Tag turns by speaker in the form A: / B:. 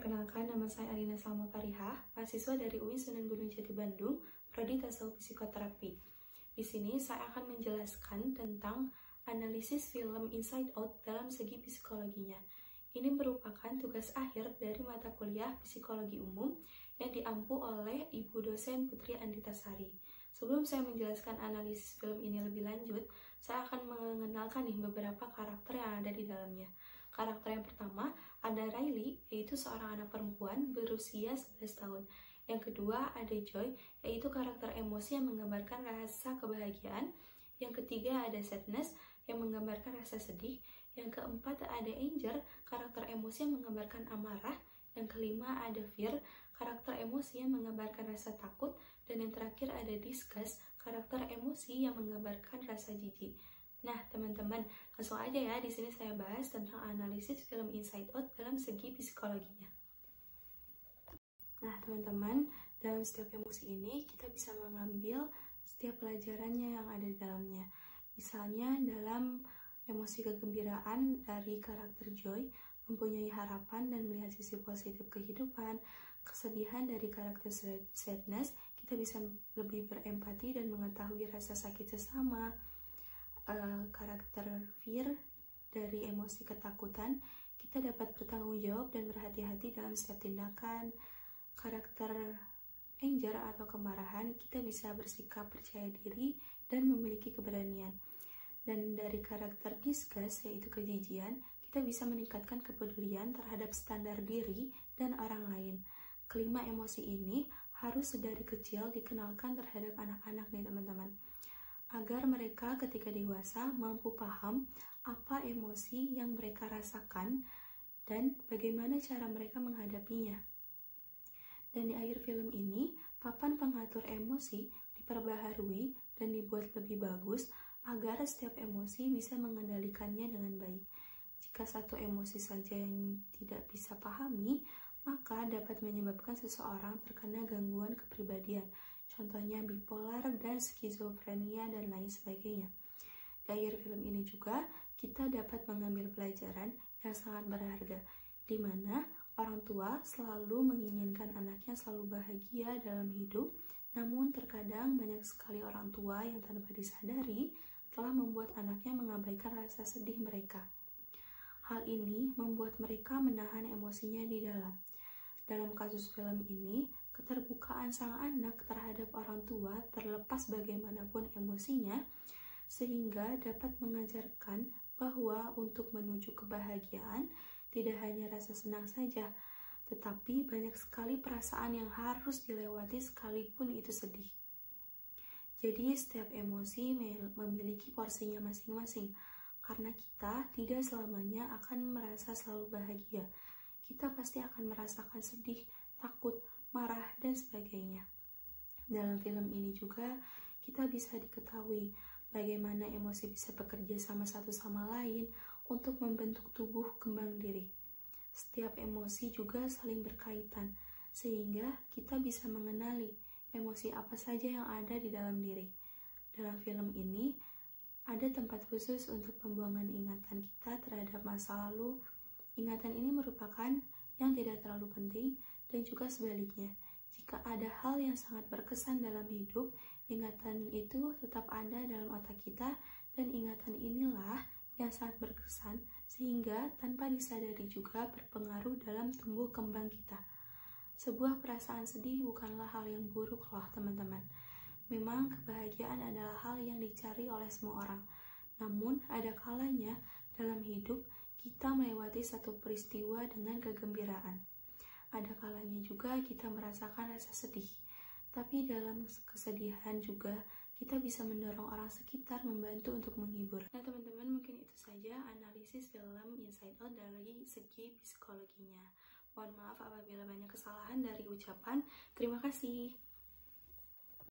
A: Perkenalkan, nama saya Alina Salma Farihah, mahasiswa dari UI Sunan Gunung Jati Bandung, Prodi Tasawuf Psikoterapi. Di sini saya akan menjelaskan tentang analisis film Inside Out dalam segi psikologinya. Ini merupakan tugas akhir dari mata kuliah Psikologi Umum yang diampu oleh Ibu dosen Putri Anditasari. Sebelum saya menjelaskan analisis film ini lebih lanjut, saya akan mengenalkan beberapa karakter yang ada di dalamnya. Karakter yang pertama ada Riley, yaitu seorang anak perempuan berusia 11 tahun. Yang kedua ada Joy, yaitu karakter emosi yang menggambarkan rasa kebahagiaan. Yang ketiga ada Sadness, yang menggambarkan rasa sedih. Yang keempat ada Anger, karakter emosi yang menggambarkan amarah. Yang kelima ada Fear, karakter emosi yang menggambarkan rasa takut. Dan yang terakhir ada Disgust, karakter emosi yang menggambarkan rasa jijik. Nah, teman-teman, langsung aja ya, di sini saya bahas tentang analisis film Inside Out dalam segi psikologinya. Nah, teman-teman, dalam setiap emosi ini kita bisa mengambil setiap pelajarannya yang ada di dalamnya. Misalnya, dalam emosi kegembiraan dari karakter Joy mempunyai harapan dan melihat sisi positif kehidupan. Kesedihan dari karakter Sadness, kita bisa lebih berempati dan mengetahui rasa sakit sesama. Karakter Fear dari emosi ketakutan, kita dapat bertanggung jawab dan berhati-hati dalam setiap tindakan. Karakter Anger atau kemarahan, kita bisa bersikap percaya diri dan memiliki keberanian. Dan dari karakter Disgust, yaitu kejijian, kita bisa meningkatkan kepedulian terhadap standar diri dan orang lain. Kelima emosi ini harus dari kecil dikenalkan terhadap anak-anak nih teman-teman, agar mereka ketika dewasa mampu paham apa emosi yang mereka rasakan dan bagaimana cara mereka menghadapinya. Dan di akhir film ini, papan pengatur emosi diperbaharui dan dibuat lebih bagus agar setiap emosi bisa mengendalikannya dengan baik. Jika satu emosi saja yang tidak bisa pahami, maka dapat menyebabkan seseorang terkena gangguan kepribadian. Contohnya bipolar dan skizofrenia dan lain sebagainya. Di akhir film ini juga kita dapat mengambil pelajaran yang sangat berharga, di mana orang tua selalu menginginkan anaknya selalu bahagia dalam hidup, namun terkadang banyak sekali orang tua yang tanpa disadari telah membuat anaknya mengabaikan rasa sedih mereka. Hal ini membuat mereka menahan emosinya di dalam. Dalam kasus film ini, keterbukaan sang anak terhadap orang tua terlepas bagaimanapun emosinya, sehingga dapat mengajarkan bahwa untuk menuju kebahagiaan tidak hanya rasa senang saja, tetapi banyak sekali perasaan yang harus dilewati sekalipun itu sedih. Jadi setiap emosi memiliki porsinya masing-masing, karena kita tidak selamanya akan merasa selalu bahagia. Kita pasti akan merasakan sedih, takut, marah, dan sebagainya. Dalam film ini juga kita bisa diketahui bagaimana emosi bisa bekerja sama satu sama lain untuk membentuk tubuh kembang diri. Setiap emosi juga saling berkaitan, sehingga kita bisa mengenali emosi apa saja yang ada di dalam diri. Dalam film ini, ada tempat khusus untuk pembuangan ingatan kita terhadap masa lalu. Ingatan ini merupakan yang tidak terlalu penting, dan juga sebaliknya. Jika ada hal yang sangat berkesan dalam hidup, ingatan itu tetap ada dalam otak kita, dan ingatan inilah yang sangat berkesan, sehingga tanpa disadari juga berpengaruh dalam tumbuh kembang kita. Sebuah perasaan sedih bukanlah hal yang buruk loh teman-teman. Memang kebahagiaan adalah hal yang dicari oleh semua orang. Namun ada kalanya dalam hidup kita melewati satu peristiwa dengan kegembiraan. Ada kalanya juga kita merasakan rasa sedih. Tapi dalam kesedihan juga kita bisa mendorong orang sekitar membantu untuk menghibur. Nah teman-teman, mungkin itu saja analisis film Inside Out dari segi psikologinya. Mohon maaf apabila banyak kesalahan dari ucapan. Terima kasih.